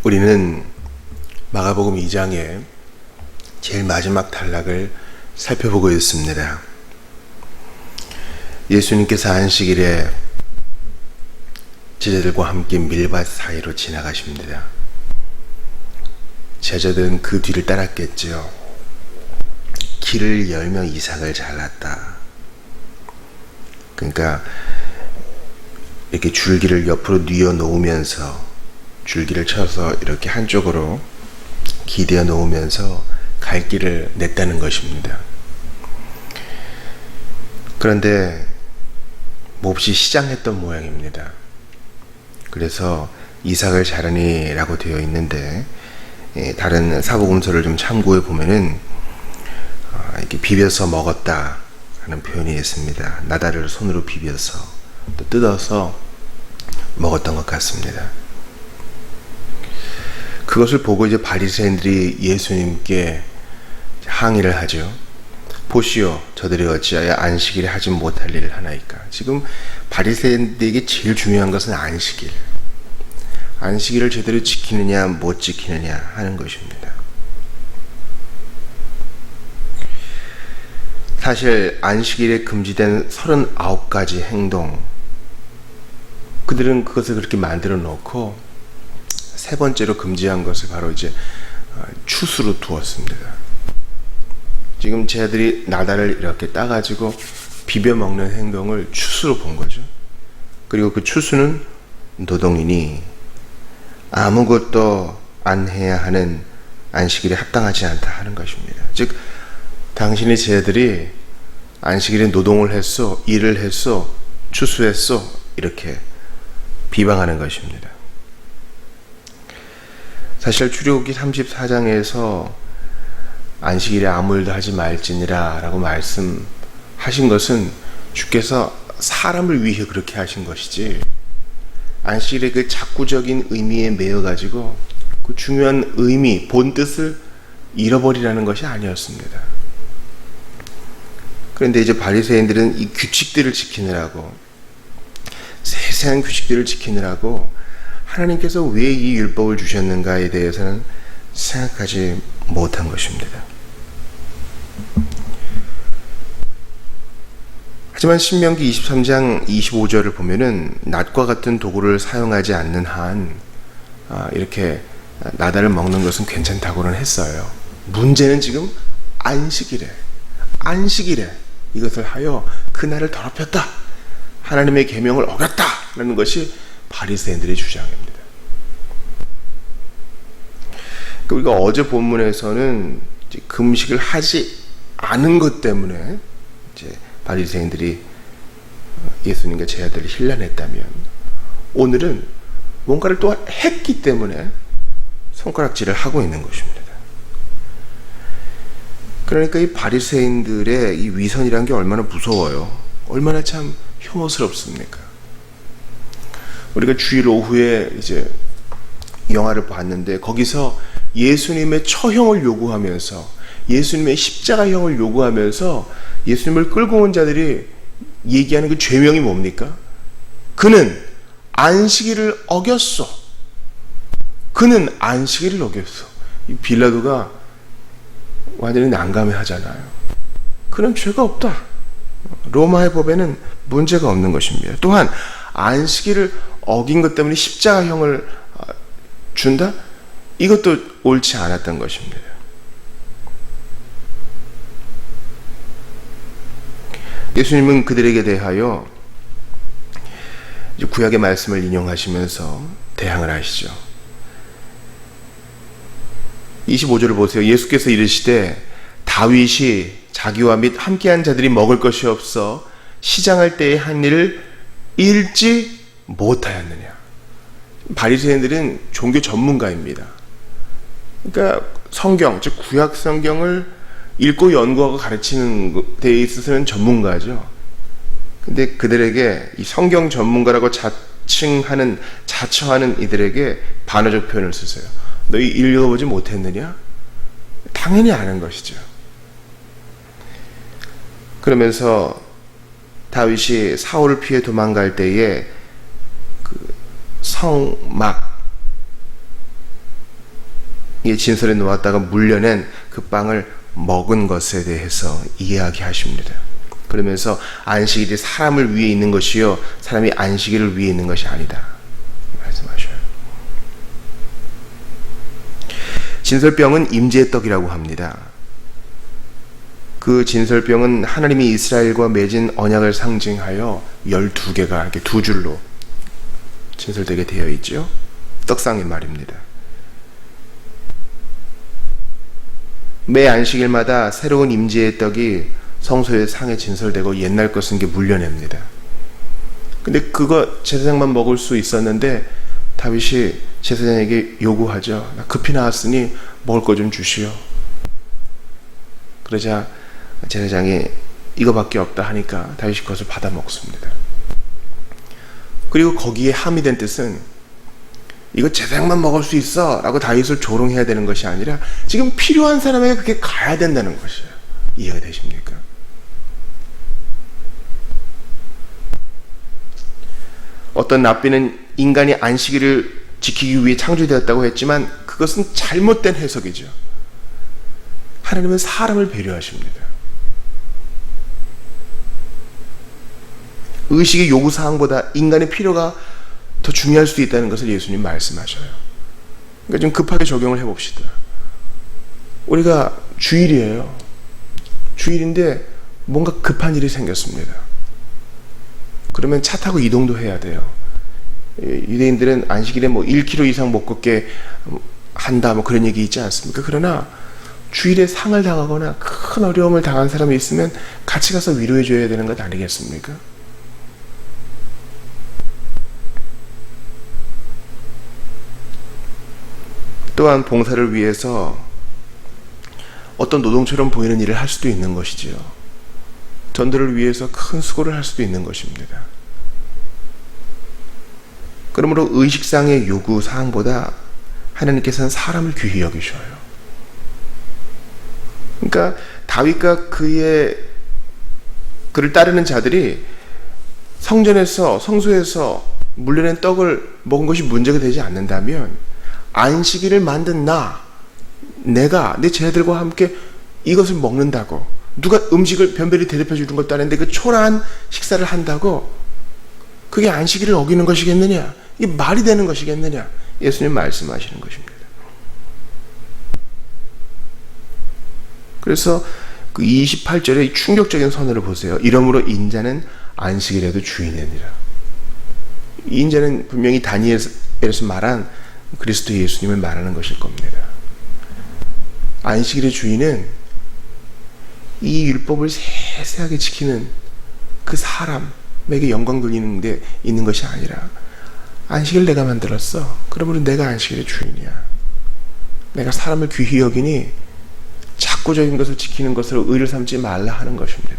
우리는 마가복음 2장의 제일 마지막 단락을 살펴보고 있습니다. 예수님께서 안식일에 제자들과 함께 밀밭 사이로 지나가십니다. 제자들은 그 뒤를 따랐겠지요. 길을 열며 이삭을 잘랐다. 그러니까 이렇게 줄기를 옆으로 뉘어 놓으면서 줄기를 쳐서 이렇게 한쪽으로 기대어 놓으면서 갈 길을 냈다는 것입니다. 그런데 몹시 시장했던 모양입니다. 그래서 이삭을 자르니 라고 되어 있는데 다른 사복음서를 좀 참고해 보면은 이렇게 비벼서 먹었다 하는 표현이 있습니다. 나다리를 손으로 비벼서 또 뜯어서 먹었던 것 같습니다. 그것을 보고 이제 바리새인들이 예수님께 항의를 하죠. 보시오, 저들이 어찌하여 안식일에 하지 못할 일을 하나이까. 지금 바리새인들에게 제일 중요한 것은 안식일. 안식일을 제대로 지키느냐 못 지키느냐 하는 것입니다. 사실 안식일에 금지된 39가지 행동, 그들은 그것을 그렇게 만들어 놓고 세 번째로 금지한 것을 바로 이제 추수로 두었습니다. 지금 제자들이 나다를 이렇게 따가지고 비벼 먹는 행동을 추수로 본 거죠. 그리고 그 추수는 노동이니 아무것도 안 해야 하는 안식일에 합당하지 않다 하는 것입니다. 즉 당신의 제자들이 안식일에 노동을 했어, 일을 했어, 추수했어 이렇게 비방하는 것입니다. 사실 출애굽기 34장에서 안식일에 아무 일도 하지 말지니라 라고 말씀하신 것은 주께서 사람을 위해 그렇게 하신 것이지 안식일의 그 작구적인 의미에 매여 가지고 그 중요한 의미, 본 뜻을 잃어버리라는 것이 아니었습니다. 그런데 이제 바리새인들은 이 규칙들을 지키느라고, 세세한 규칙들을 지키느라고 하나님께서 왜 이 율법을 주셨는가에 대해서는 생각하지 못한 것입니다. 하지만 신명기 23장 25절을 보면은 낫과 같은 도구를 사용하지 않는 한 이렇게 나다를 먹는 것은 괜찮다고는 했어요. 문제는 지금 안식일에 이것을 하여 그날을 더럽혔다, 하나님의 계명을 어겼다라는 것이 바리새인들의 주장입니다. 우리가 어제 본문에서는 이제 금식을 하지 않은 것 때문에 이제 바리새인들이 예수님과 제자들을 힐난했다면, 오늘은 뭔가를 또 했기 때문에 손가락질을 하고 있는 것입니다. 그러니까 이 바리새인들의 이 위선이란 게 얼마나 무서워요. 얼마나 참 혐오스럽습니까? 우리가 주일 오후에 이제 영화를 봤는데 거기서 예수님의 처형을 요구하면서, 예수님의 십자가형을 요구하면서 예수님을 끌고 온 자들이 얘기하는 그 죄명이 뭡니까? 그는 안식일을 어겼어. 그는 안식일을 어겼어. 이 빌라도가 완전히 난감해 하잖아요. 그는 죄가 없다. 로마의 법에는 문제가 없는 것입니다. 또한 안식일을 어긴 것 때문에 십자가형을 준다? 이것도 옳지 않았던 것입니다. 예수님은 그들에게 대하여 구약의 말씀을 인용하시면서 대항을 하시죠. 25절을 보세요. 예수께서 이르시되 다윗이 자기와 및 함께한 자들이 먹을 것이 없어 시장할 때에 한 일을 읽지 못하였느냐. 바리새인들은 종교 전문가입니다. 그러니까 성경, 즉 구약 성경을 읽고 연구하고 가르치는 데에 있어서는 전문가죠. 근데 그들에게 이 성경 전문가라고 자처하는 이들에게 반어적 표현을 쓰세요. 너희 읽어보지 못했느냐? 당연히 아는 것이죠. 그러면서 다윗이 사울을 피해 도망갈 때에 그 성막, 진설에 놓았다가 물려낸 그 빵을 먹은 것에 대해서 이야기하십니다. 그러면서 안식일이 사람을 위해 있는 것이요 사람이 안식일을 위해 있는 것이 아니다 말씀하셔요. 진설병은 임재의 떡이라고 합니다. 그 진설병은 하나님이 이스라엘과 맺은 언약을 상징하여 12개가 이렇게 두 줄로 진설되게 되어 있죠. 떡상의 말입니다. 매 안식일마다 새로운 임재의 떡이 성소의 상에 진설되고 옛날 것은 게 물려냅니다. 근데 그거 제사장만 먹을 수 있었는데 다윗이 제사장에게 요구하죠. 나 급히 나왔으니 먹을 거 좀 주시오. 그러자 제사장이 이거밖에 없다 하니까 다윗이 그것을 받아 먹습니다. 그리고 거기에 함의된 뜻은 이거 제사장만 먹을 수 있어 라고 다윗을 조롱해야 되는 것이 아니라 지금 필요한 사람에게 그게 가야 된다는 것이에요. 이해가 되십니까? 어떤 랍비는 인간이 안식일을 지키기 위해 창조되었다고 했지만 그것은 잘못된 해석이죠. 하나님은 사람을 배려하십니다. 의식의 요구사항보다 인간의 필요가 더 중요할 수도 있다는 것을 예수님 말씀하셔요. 그러니까 좀 급하게 적용을 해봅시다. 우리가 주일이에요. 주일인데 뭔가 급한 일이 생겼습니다. 그러면 차 타고 이동도 해야 돼요. 유대인들은 안식일에 뭐 1km 이상 못 걷게 한다 뭐 그런 얘기 있지 않습니까? 그러나 주일에 상을 당하거나 큰 어려움을 당한 사람이 있으면 같이 가서 위로해 줘야 되는 것 아니겠습니까? 또한 봉사를 위해서 어떤 노동처럼 보이는 일을 할 수도 있는 것이지요. 전도를 위해서 큰 수고를 할 수도 있는 것입니다. 그러므로 의식상의 요구 사항보다 하나님께서는 사람을 귀히 여기셔요. 그러니까 다윗과 그를 따르는 자들이 성소에서 물려낸 떡을 먹은 것이 문제가 되지 않는다면 안식일을 만든 내가 내 제자들과 함께 이것을 먹는다고 누가 음식을 변별히 대접해 주는 것도 아닌데 그 초라한 식사를 한다고 그게 안식일을 어기는 것이겠느냐? 이게 말이 되는 것이겠느냐? 예수님 말씀하시는 것입니다. 그래서 그 28절의 충격적인 선언을 보세요. 이러므로 인자는 안식일에도 주인이니라. 이 인자는 분명히 다니엘에서 말한 그리스도 예수님을 말하는 것일 겁니다. 안식일의 주인은 이 율법을 세세하게 지키는 그 사람에게 영광 돌리는 데 있는 것이 아니라 안식일 내가 만들었어. 그러므로 내가 안식일의 주인이야. 내가 사람을 귀히 여기니 작고적인 것을 지키는 것으로 의를 삼지 말라 하는 것입니다.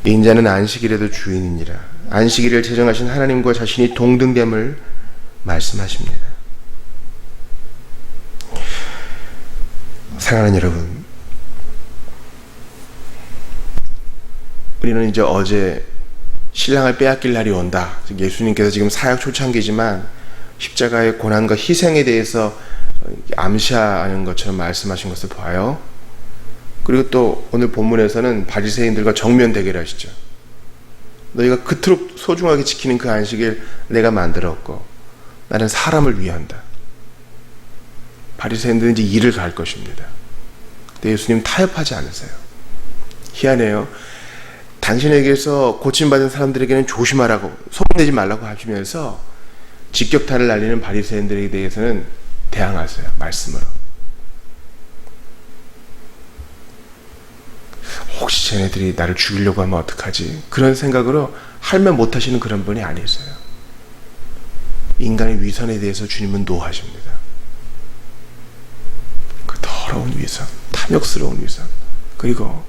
인자는 안식일에도 주인이니라. 안식일을 제정하신 하나님과 자신이 동등됨을 말씀하십니다. 사랑하는 여러분, 우리는 이제 어제 신랑을 빼앗길 날이 온다. 예수님께서 지금 사역 초창기지만 십자가의 고난과 희생에 대해서 암시하는 것처럼 말씀하신 것을 봐요. 그리고 또 오늘 본문에서는 바리새인들과 정면 대결하시죠. 너희가 그토록 소중하게 지키는 그 안식일 내가 만들었고 나는 사람을 위한다. 바리새인들은 이제 일을 갈 것입니다. 근데 예수님 타협하지 않으세요. 희한해요. 당신에게서 고침받은 사람들에게는 조심하라고 소문내지 말라고 하시면서 직격탄을 날리는 바리새인들에 대해서는 대항하세요. 말씀으로. 혹시 쟤네들이 나를 죽이려고 하면 어떡하지? 그런 생각으로 할면 못하시는 그런 분이 아니세요. 인간의 위선에 대해서 주님은 노하십니다. 그 더러운 위선, 탐욕스러운 위선, 그리고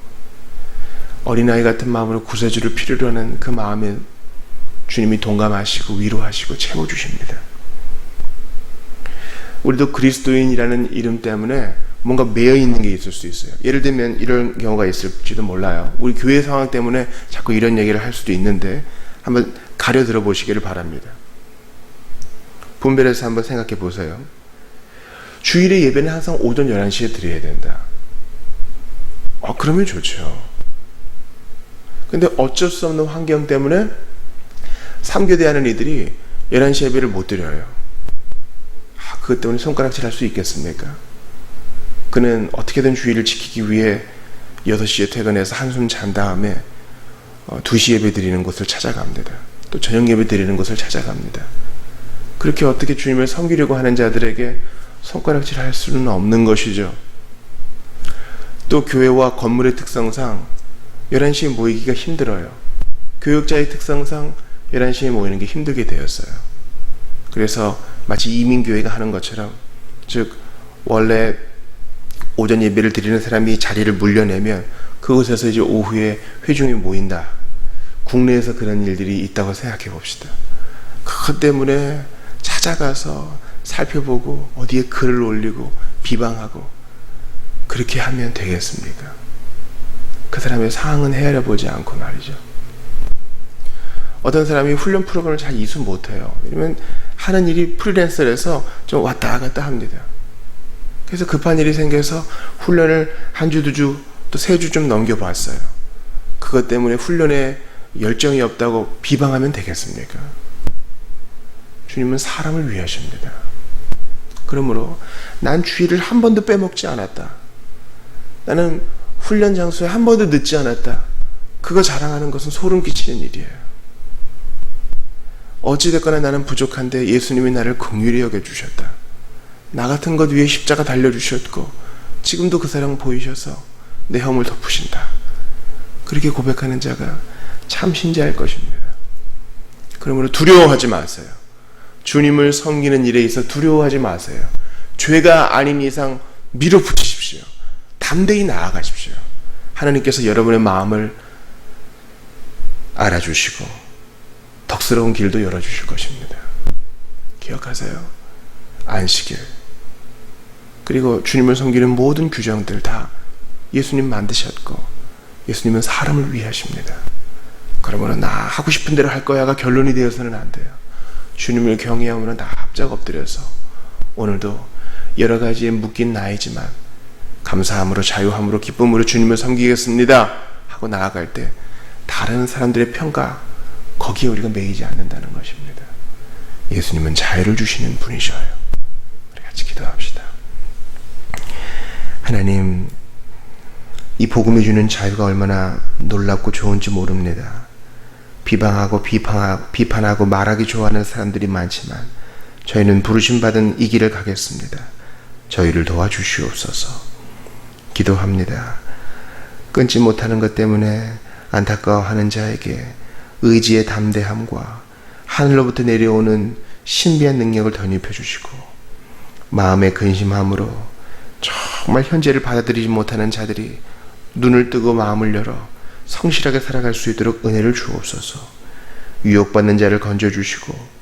어린아이 같은 마음으로 구세주를 필요로 하는 그 마음에 주님이 동감하시고 위로하시고 채워주십니다. 우리도 그리스도인이라는 이름 때문에 뭔가 매여있는 게 있을 수 있어요. 예를 들면 이런 경우가 있을지도 몰라요. 우리 교회 상황 때문에 자꾸 이런 얘기를 할 수도 있는데 한번 가려 들어보시기를 바랍니다. 분별해서 한번 생각해 보세요. 주일의 예배는 항상 오전 11시에 드려야 된다. 그러면 좋죠. 근데 어쩔 수 없는 환경 때문에 3교대 하는 이들이 11시 예배를 못 드려요. 그것 때문에 손가락질 할 수 있겠습니까? 그는 어떻게든 주일을 지키기 위해 6시에 퇴근해서 한숨 잔 다음에 2시 예배 드리는 곳을 찾아갑니다. 또 저녁 예배 드리는 곳을 찾아갑니다. 그렇게 어떻게 주님을 섬기려고 하는 자들에게 손가락질 할 수는 없는 것이죠. 또 교회와 건물의 특성상 11시에 모이기가 힘들어요. 교역자의 특성상 11시에 모이는 게 힘들게 되었어요. 그래서 마치 이민교회가 하는 것처럼, 즉 원래 오전 예배를 드리는 사람이 자리를 물려내면 그곳에서 이제 오후에 회중이 모인다. 국내에서 그런 일들이 있다고 생각해 봅시다. 그것 때문에 찾아가서 살펴보고 어디에 글을 올리고 비방하고 그렇게 하면 되겠습니까? 그 사람의 상황은 헤아려 보지 않고 말이죠. 어떤 사람이 훈련 프로그램을 잘 이수 못해요. 이러면 하는 일이 프리랜서라서 좀 왔다 갔다 합니다. 그래서 급한 일이 생겨서 훈련을 한 주, 2주, 또 3주 좀 넘겨봤어요. 그것 때문에 훈련에 열정이 없다고 비방하면 되겠습니까? 주님은 사람을 위하십니다. 그러므로 난 주일을 한 번도 빼먹지 않았다. 나는 훈련 장소에 한 번도 늦지 않았다. 그거 자랑하는 것은 소름 끼치는 일이에요. 어찌됐거나 나는 부족한데 예수님이 나를 긍휼히 여겨주셨다. 나 같은 것 위에 십자가 달려주셨고 지금도 그 사랑 보이셔서 내 허물 덮으신다. 그렇게 고백하는 자가 참 신자일 것입니다. 그러므로 두려워하지 마세요. 주님을 섬기는 일에 있어 두려워하지 마세요. 죄가 아닌 이상 밀어붙이십시오. 담대히 나아가십시오. 하나님께서 여러분의 마음을 알아주시고 덕스러운 길도 열어주실 것입니다. 기억하세요. 안식일 그리고 주님을 섬기는 모든 규정들 다 예수님 만드셨고 예수님은 사람을 위해 하십니다. 그러므로 나 하고 싶은 대로 할 거야가 결론이 되어서는 안 돼요. 주님을 경외하면 나 합작 엎드려서 오늘도 여러 가지에 묶인 나이지만 감사함으로 자유함으로 기쁨으로 주님을 섬기겠습니다 하고 나아갈 때 다른 사람들의 평가 거기에 우리가 매이지 않는다는 것입니다. 예수님은 자유를 주시는 분이셔요. 우리 같이 기도합시다. 하나님, 이 복음이 주는 자유가 얼마나 놀랍고 좋은지 모릅니다. 비방하고 비판하고 말하기 좋아하는 사람들이 많지만 저희는 부르심받은 이 길을 가겠습니다. 저희를 도와주시옵소서. 기도합니다. 끊지 못하는 것 때문에 안타까워하는 자에게 의지의 담대함과 하늘로부터 내려오는 신비한 능력을 덧입혀 주시고 마음의 근심함으로 정말 현재를 받아들이지 못하는 자들이 눈을 뜨고 마음을 열어 성실하게 살아갈 수 있도록 은혜를 주옵소서. 유혹받는 자를 건져주시고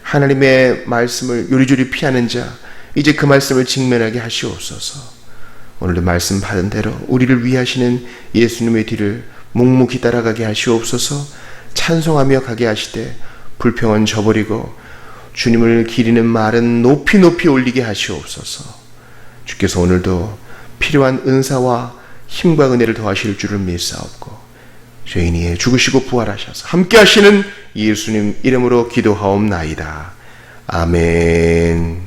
하나님의 말씀을 요리조리 피하는 자 이제 그 말씀을 직면하게 하시옵소서. 오늘도 말씀 받은 대로 우리를 위하시는 예수님의 뒤를 묵묵히 따라가게 하시옵소서. 찬송하며 가게 하시되 불평은 저버리고 주님을 기리는 말은 높이 높이 올리게 하시옵소서. 주께서 오늘도 필요한 은사와 힘과 은혜를 더하실 줄을 믿사옵고 죄인이 죽으시고 부활하셔서 함께 하시는 예수님 이름으로 기도하옵나이다. 아멘.